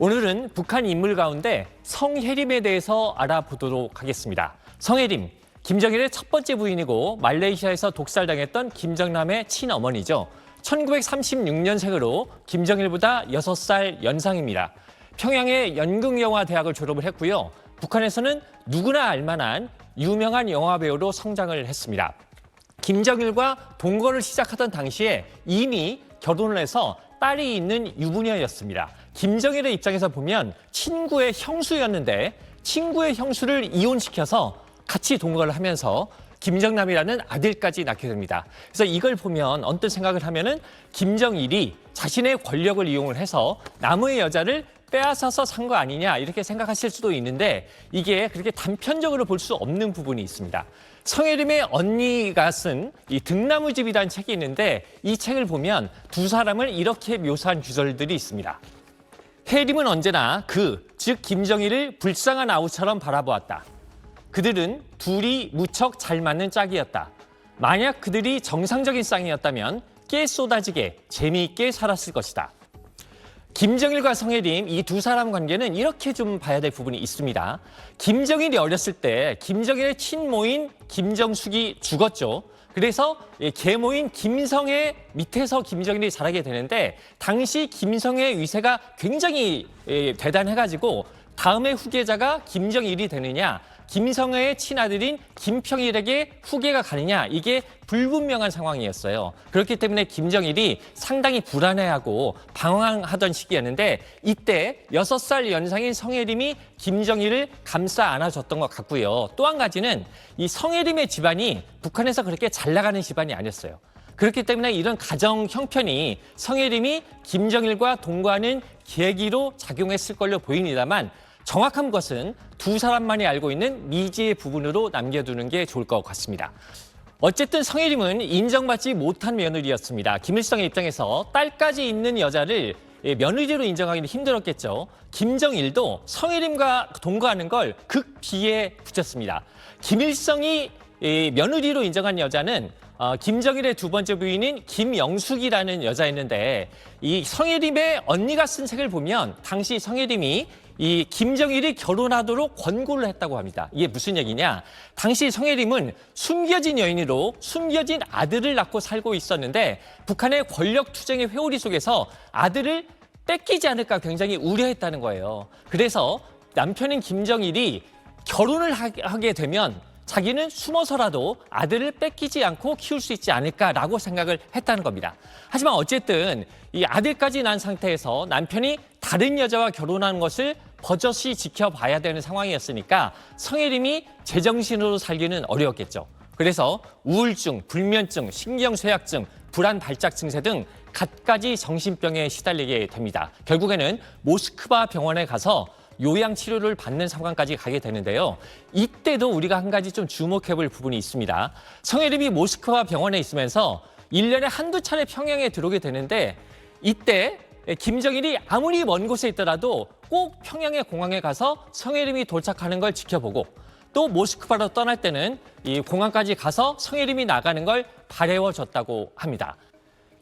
오늘은 북한 인물 가운데 성혜림에 대해서 알아보도록 하겠습니다. 성혜림, 김정일의 첫 번째 부인이고 말레이시아에서 독살당했던 김정남의 친어머니죠. 1936년생으로 김정일보다 6살 연상입니다. 평양의 연극영화대학을 졸업을 했고요. 북한에서는 누구나 알만한 유명한 영화배우로 성장을 했습니다. 김정일과 동거를 시작하던 당시에 이미 결혼을 해서 딸이 있는 유부녀였습니다. 김정일의 입장에서 보면 친구의 형수였는데 친구의 형수를 이혼시켜서 같이 동거를 하면서 김정남이라는 아들까지 낳게 됩니다. 그래서 이걸 보면 언뜻 생각을 하면은 김정일이 자신의 권력을 이용을 해서 남의 여자를 빼앗아서 산 거 아니냐 이렇게 생각하실 수도 있는데 이게 그렇게 단편적으로 볼 수 없는 부분이 있습니다. 성혜림의 언니가 쓴 이 등나무집이라는 책이 있는데 이 책을 보면 두 사람을 이렇게 묘사한 구절들이 있습니다. 혜림은 언제나 즉 김정일을 불쌍한 아우처럼 바라보았다. 그들은 둘이 무척 잘 맞는 짝이었다. 만약 그들이 정상적인 쌍이었다면 꽤 쏟아지게 재미있게 살았을 것이다. 김정일과 성혜림 이 두 사람 관계는 이렇게 좀 봐야 될 부분이 있습니다. 김정일이 어렸을 때 김정일의 친모인 김정숙이 죽었죠. 그래서 계모인 김성애 밑에서 김정일이 자라게 되는데 당시 김성애의 위세가 굉장히 대단해가지고 다음의 후계자가 김정일이 되느냐 김성애의 친아들인 김평일에게 후계가 가느냐 이게 불분명한 상황이었어요. 그렇기 때문에 김정일이 상당히 불안해하고 방황하던 시기였는데 이때 6살 연상인 성혜림이 김정일을 감싸 안아줬던 것 같고요. 또 한 가지는 이 성혜림의 집안이 북한에서 그렇게 잘 나가는 집안이 아니었어요. 그렇기 때문에 이런 가정 형편이 성혜림이 김정일과 동거하는 계기로 작용했을 걸로 보입니다만 정확한 것은 두 사람만이 알고 있는 미지의 부분으로 남겨두는 게 좋을 것 같습니다. 어쨌든 성혜림은 인정받지 못한 며느리였습니다. 김일성의 입장에서 딸까지 있는 여자를 며느리로 인정하기는 힘들었겠죠. 김정일도 성혜림과 동거하는 걸 극비에 붙였습니다. 김일성이 며느리로 인정한 여자는 김정일의 두 번째 부인인 김영숙이라는 여자였는데 이 성혜림의 언니가 쓴 책을 보면 당시 성혜림이 이 김정일이 결혼하도록 권고를 했다고 합니다. 이게 무슨 얘기냐? 당시 성혜림은 숨겨진 여인으로 숨겨진 아들을 낳고 살고 있었는데 북한의 권력 투쟁의 회오리 속에서 아들을 뺏기지 않을까 굉장히 우려했다는 거예요. 그래서 남편인 김정일이 결혼을 하게 되면 자기는 숨어서라도 아들을 뺏기지 않고 키울 수 있지 않을까라고 생각을 했다는 겁니다. 하지만 어쨌든 이 아들까지 낳은 상태에서 남편이 다른 여자와 결혼하는 것을 버젓이 지켜봐야 되는 상황이었으니까 성혜림이 제정신으로 살기는 어려웠겠죠. 그래서 우울증, 불면증, 신경쇠약증, 불안 발작 증세 등 갖가지 정신병에 시달리게 됩니다. 결국에는 모스크바 병원에 가서 요양 치료를 받는 상황까지 가게 되는데요. 이때도 우리가 한 가지 좀 주목해 볼 부분이 있습니다. 성혜림이 모스크바 병원에 있으면서 1년에 한두 차례 평양에 들어오게 되는데 이때 김정일이 아무리 먼 곳에 있더라도 꼭 평양의 공항에 가서 성혜림이 도착하는 걸 지켜보고 또 모스크바로 떠날 때는 이 공항까지 가서 성혜림이 나가는 걸 바래워줬다고 합니다.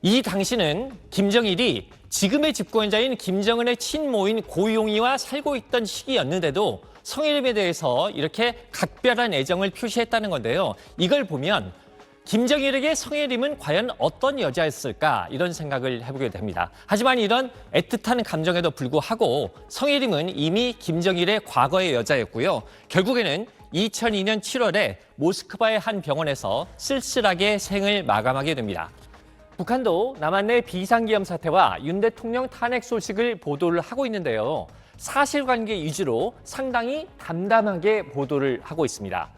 이 당시는 김정일이 지금의 집권자인 김정은의 친모인 고용이와 살고 있던 시기였는데도 성혜림에 대해서 이렇게 각별한 애정을 표시했다는 건데요. 이걸 보면 김정일에게 성혜림은 과연 어떤 여자였을까 이런 생각을 해보게 됩니다. 하지만 이런 애틋한 감정에도 불구하고 성혜림은 이미 김정일의 과거의 여자였고요. 결국에는 2002년 7월에 모스크바의 한 병원에서 쓸쓸하게 생을 마감하게 됩니다. 북한도 남한 내 비상기염 사태와 윤 대통령 탄핵 소식을 보도를 하고 있는데요. 사실관계 위주로 상당히 담담하게 보도를 하고 있습니다.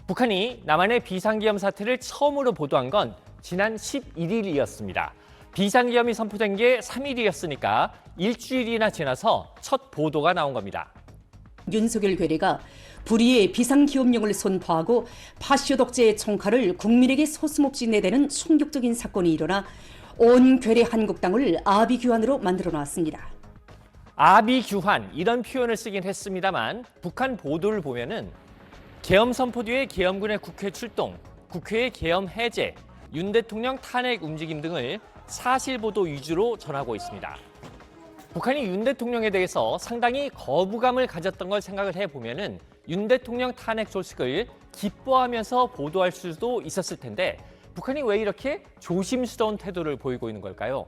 북한이 남한의 비상기염 사태를 처음으로 보도한 건 지난 11일이었습니다. 비상기염이 선포된 게 3일이었으니까 일주일이나 지나서 첫 보도가 나온 겁니다. 윤석열 괴뢰가 불의의 비상기업령을 선포하고 파쇼 독재의 총칼을 국민에게 서슴없이 내대는 충격적인 사건이 일어나 온 괴뢰 한국당을 아비규환으로 만들어놨습니다. 아비규환 이런 표현을 쓰긴 했습니다만 북한 보도를 보면은 계엄 선포 뒤에 계엄군의 국회 출동, 국회의 계엄 해제, 윤 대통령 탄핵 움직임 등을 사실 보도 위주로 전하고 있습니다. 북한이 윤 대통령에 대해서 상당히 거부감을 가졌던 걸 생각을 해보면은 윤 대통령 탄핵 소식을 기뻐하면서 보도할 수도 있었을 텐데 북한이 왜 이렇게 조심스러운 태도를 보이고 있는 걸까요?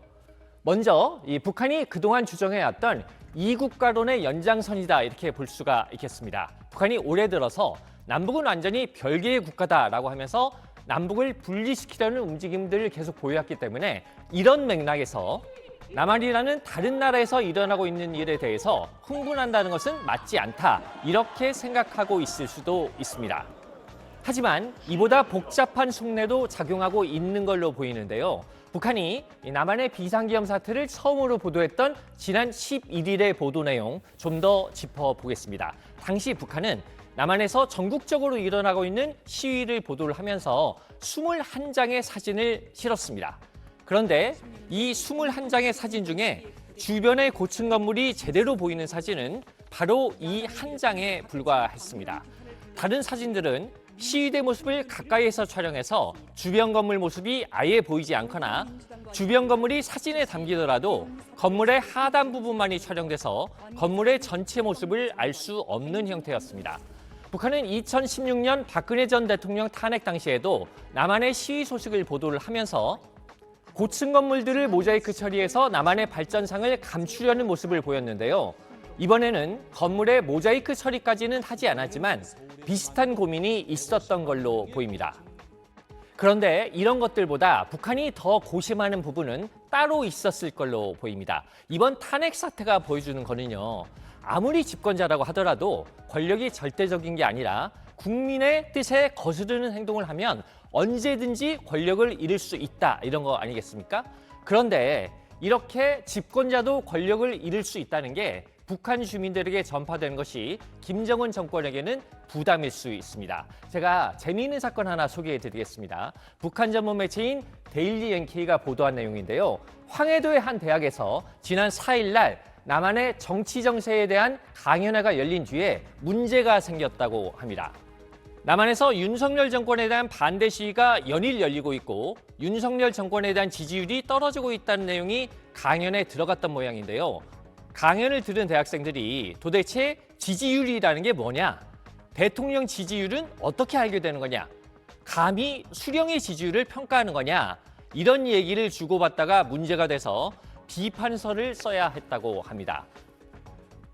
먼저 이 북한이 그동안 주장해왔던 이국가론의 연장선이다 이렇게 볼 수가 있겠습니다. 북한이 올해 들어서 남북은 완전히 별개의 국가다라고 하면서 남북을 분리시키려는 움직임들을 계속 보여왔기 때문에 이런 맥락에서 남한이라는 다른 나라에서 일어나고 있는 일에 대해서 흥분한다는 것은 맞지 않다 이렇게 생각하고 있을 수도 있습니다. 하지만 이보다 복잡한 속내도 작용하고 있는 걸로 보이는데요. 북한이 남한의 비상계엄 사태를 처음으로 보도했던 지난 11일의 보도 내용 좀 더 짚어보겠습니다. 당시 북한은 남한에서 전국적으로 일어나고 있는 시위를 보도를 하면서 21장의 사진을 실었습니다. 그런데 이 21장의 사진 중에 주변의 고층 건물이 제대로 보이는 사진은 바로 이 한 장에 불과했습니다. 다른 사진들은 시위대 모습을 가까이에서 촬영해서 주변 건물 모습이 아예 보이지 않거나 주변 건물이 사진에 담기더라도 건물의 하단 부분만이 촬영돼서 건물의 전체 모습을 알 수 없는 형태였습니다. 북한은 2016년 박근혜 전 대통령 탄핵 당시에도 남한의 시위 소식을 보도를 하면서 고층 건물들을 모자이크 처리해서 남한의 발전상을 감추려는 모습을 보였는데요. 이번에는 건물의 모자이크 처리까지는 하지 않았지만 비슷한 고민이 있었던 걸로 보입니다. 그런데 이런 것들보다 북한이 더 고심하는 부분은 따로 있었을 걸로 보입니다. 이번 탄핵 사태가 보여주는 거는요. 아무리 집권자라고 하더라도 권력이 절대적인 게 아니라 국민의 뜻에 거스르는 행동을 하면 언제든지 권력을 잃을 수 있다 이런 거 아니겠습니까? 그런데 이렇게 집권자도 권력을 잃을 수 있다는 게 북한 주민들에게 전파되는 것이 김정은 정권에게는 부담일 수 있습니다. 제가 재미있는 사건 하나 소개해드리겠습니다. 북한 전문 매체인 데일리 NK가 보도한 내용인데요. 황해도의 한 대학에서 지난 4일 날 남한의 정치 정세에 대한 강연회가 열린 뒤에 문제가 생겼다고 합니다. 남한에서 윤석열 정권에 대한 반대 시위가 연일 열리고 있고 윤석열 정권에 대한 지지율이 떨어지고 있다는 내용이 강연에 들어갔던 모양인데요. 강연을 들은 대학생들이 도대체 지지율이라는 게 뭐냐? 대통령 지지율은 어떻게 알게 되는 거냐? 감히 수령의 지지율을 평가하는 거냐? 이런 얘기를 주고받다가 문제가 돼서 비판서를 써야 했다고 합니다.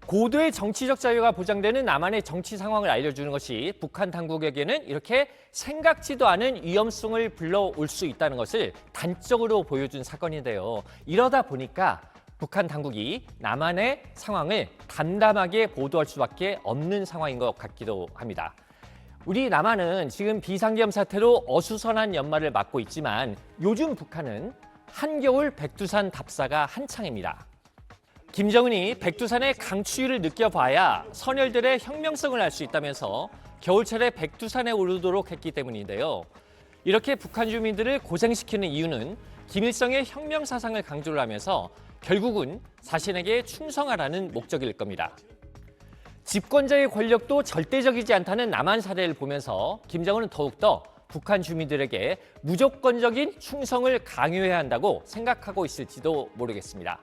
고도의 정치적 자유가 보장되는 남한의 정치 상황을 알려주는 것이 북한 당국에게는 이렇게 생각지도 않은 위험성을 불러올 수 있다는 것을 단적으로 보여준 사건인데요. 이러다 보니까 북한 당국이 남한의 상황을 담담하게 보도할 수밖에 없는 상황인 것 같기도 합니다. 우리 남한은 지금 비상계엄 사태로 어수선한 연말을 맞고 있지만 요즘 북한은 한겨울 백두산 답사가 한창입니다. 김정은이 백두산의 강추위를 느껴봐야 선열들의 혁명성을 알 수 있다면서 겨울철에 백두산에 오르도록 했기 때문인데요. 이렇게 북한 주민들을 고생시키는 이유는 김일성의 혁명 사상을 강조를 하면서 결국은 자신에게 충성하라는 목적일 겁니다. 집권자의 권력도 절대적이지 않다는 남한 사례를 보면서 김정은은 더욱더 북한 주민들에게 무조건적인 충성을 강요해야 한다고 생각하고 있을지도 모르겠습니다.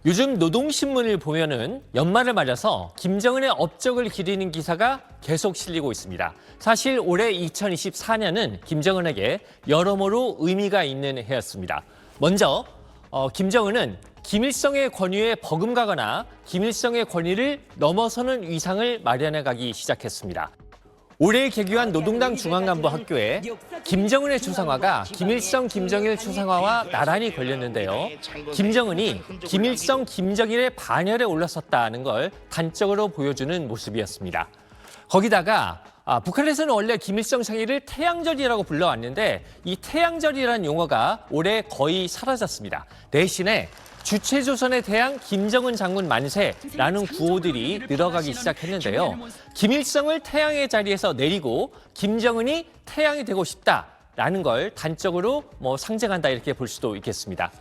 요즘 노동신문을 보면은 연말을 맞아서 김정은의 업적을 기리는 기사가 계속 실리고 있습니다. 사실 올해 2024년은 김정은에게 여러모로 의미가 있는 해였습니다. 먼저 김정은은 김일성의 권위에 버금가거나 김일성의 권위를 넘어서는 위상을 마련해 가기 시작했습니다. 올해 개교한 노동당 중앙간부 학교에 김정은의 초상화가 김일성, 김정일 초상화와 나란히 걸렸는데요. 김정은이 김일성, 김정일의 반열에 올라섰다는 걸 단적으로 보여주는 모습이었습니다. 거기다가 북한에서는 원래 김일성 생일을 태양절이라고 불러왔는데 이 태양절이라는 용어가 올해 거의 사라졌습니다. 대신에 주체조선의 태양 김정은 장군 만세라는 구호들이 늘어가기 시작했는데요. 김일성을 태양의 자리에서 내리고 김정은이 태양이 되고 싶다라는 걸 단적으로 상징한다 이렇게 볼 수도 있겠습니다.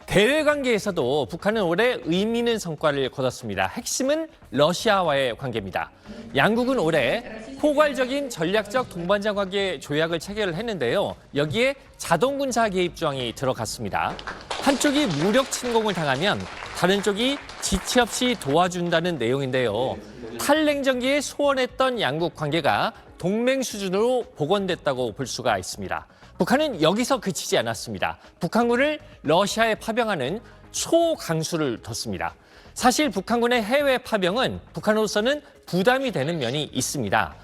대외 관계에서도 북한은 올해 의미 있는 성과를 거뒀습니다. 핵심은 러시아와의 관계입니다. 양국은 올해 포괄적인 전략적 동반자 관계 조약을 체결을 했는데요. 여기에 자동군사 개입 조항이 들어갔습니다. 한쪽이 무력 침공을 당하면 다른 쪽이 지체 없이 도와준다는 내용인데요. 탈냉전기에 소원했던 양국 관계가 동맹 수준으로 복원됐다고 볼 수가 있습니다. 북한은 여기서 그치지 않았습니다. 북한군을 러시아에 파병하는 초강수를 뒀습니다. 사실 북한군의 해외 파병은 북한으로서는 부담이 되는 면이 있습니다.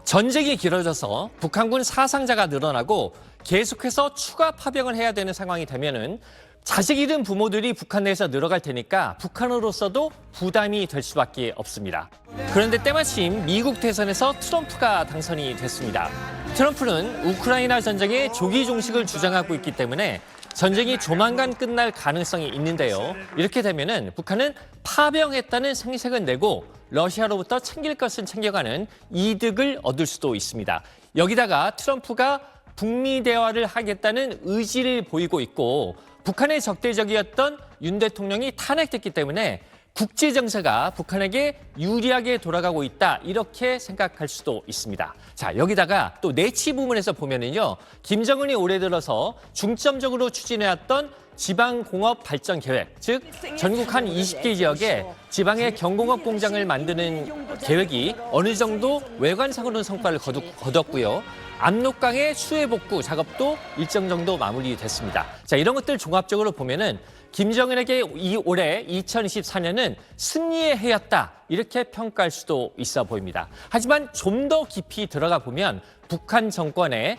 전쟁이 길어져서 북한군 사상자가 늘어나고 계속해서 추가 파병을 해야 되는 상황이 되면은 자식 잃은 부모들이 북한 내에서 늘어갈 테니까 북한으로서도 부담이 될 수밖에 없습니다. 그런데 때마침 미국 대선에서 트럼프가 당선이 됐습니다. 트럼프는 우크라이나 전쟁의 조기 종식을 주장하고 있기 때문에 전쟁이 조만간 끝날 가능성이 있는데요. 이렇게 되면은 북한은 파병했다는 생색은 내고 러시아로부터 챙길 것은 챙겨가는 이득을 얻을 수도 있습니다. 여기다가 트럼프가 북미 대화를 하겠다는 의지를 보이고 있고 북한의 적대적이었던 윤 대통령이 탄핵됐기 때문에 국제 정세가 북한에게 유리하게 돌아가고 있다 이렇게 생각할 수도 있습니다. 자, 여기다가 또 내치 부문에서 보면은요. 김정은이 올해 들어서 중점적으로 추진해왔던 지방공업 발전 계획, 즉 전국 한 20개 지역에 지방의 경공업 공장을 만드는 계획이 어느 정도 외관상으로는 성과를 거뒀고요. 압록강의 수해 복구 작업도 일정 정도 마무리됐습니다. 자, 이런 것들 종합적으로 보면은 김정은에게 올해 2024년은 승리의 해였다 이렇게 평가할 수도 있어 보입니다. 하지만 좀 더 깊이 들어가 보면 북한 정권의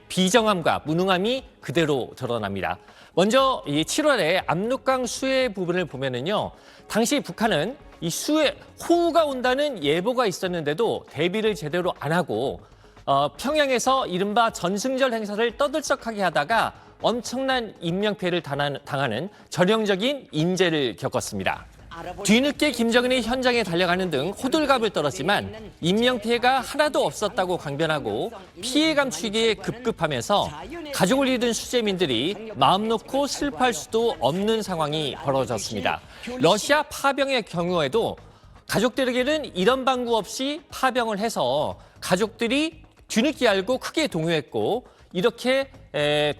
비정함과 무능함이 그대로 드러납니다. 먼저 7월에 압록강 수해 부분을 보면은요, 당시 북한은 이 수해 호우가 온다는 예보가 있었는데도 대비를 제대로 안 하고 평양에서 이른바 전승절 행사를 떠들썩하게 하다가 엄청난 인명피해를 당하는 전형적인 인재를 겪었습니다. 뒤늦게 김정은이 현장에 달려가는 등 호들갑을 떨었지만 인명피해가 하나도 없었다고 강변하고 피해 감추기에 급급하면서 가족을 잃은 수재민들이 마음 놓고 슬퍼할 수도 없는 상황이 벌어졌습니다. 러시아 파병의 경우에도 가족들에게는 이런 방구 없이 파병을 해서 가족들이 뒤늦게 알고 크게 동요했고 이렇게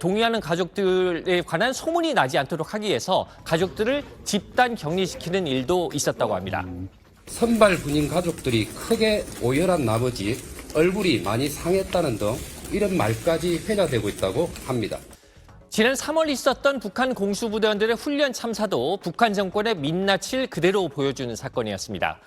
동의하는 가족들에 관한 소문이 나지 않도록 하기 위해서 가족들을 집단 격리시키는 일도 있었다고 합니다. 선발 군인 가족들이 크게 오열한 나머지 얼굴이 많이 상했다는 등 이런 말까지 회자되고 있다고 합니다. 지난 3월 있었던 북한 공수부대원들의 훈련 참사도 북한 정권의 민낯을 그대로 보여주는 사건이었습니다.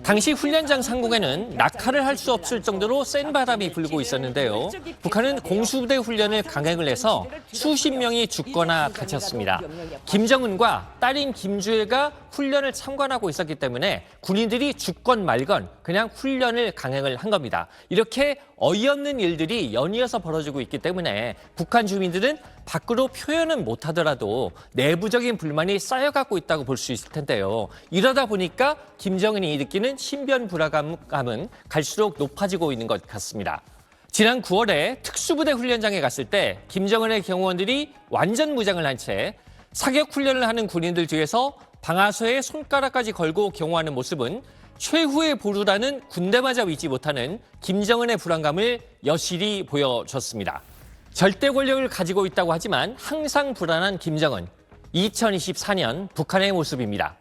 당시 훈련장 상공에는 낙하를 할 수 없을 정도로 센 바람이 불고 있었는데요. 북한은 공수부대 훈련을 강행을 해서 수십 명이 죽거나 다쳤습니다. 김정은과 딸인 김주애가 훈련을 참관하고 있었기 때문에 군인들이 죽건 말건 그냥 훈련을 강행을 한 겁니다. 이렇게 어이없는 일들이 연이어서 벌어지고 있기 때문에 북한 주민들은 밖으로 표현은 못하더라도 내부적인 불만이 쌓여가고 있다고 볼 수 있을 텐데요. 이러다 보니까 김정은이 느끼는 신변 불안감은 갈수록 높아지고 있는 것 같습니다. 지난 9월에 특수부대 훈련장에 갔을 때 김정은의 경호원들이 완전 무장을 한 채 사격 훈련을 하는 군인들 뒤에서 방아쇠에 손가락까지 걸고 경호하는 모습은 최후의 보루라는 군대마저 믿지 못하는 김정은의 불안감을 여실히 보여줬습니다. 절대 권력을 가지고 있다고 하지만 항상 불안한 김정은. 2024년 북한의 모습입니다.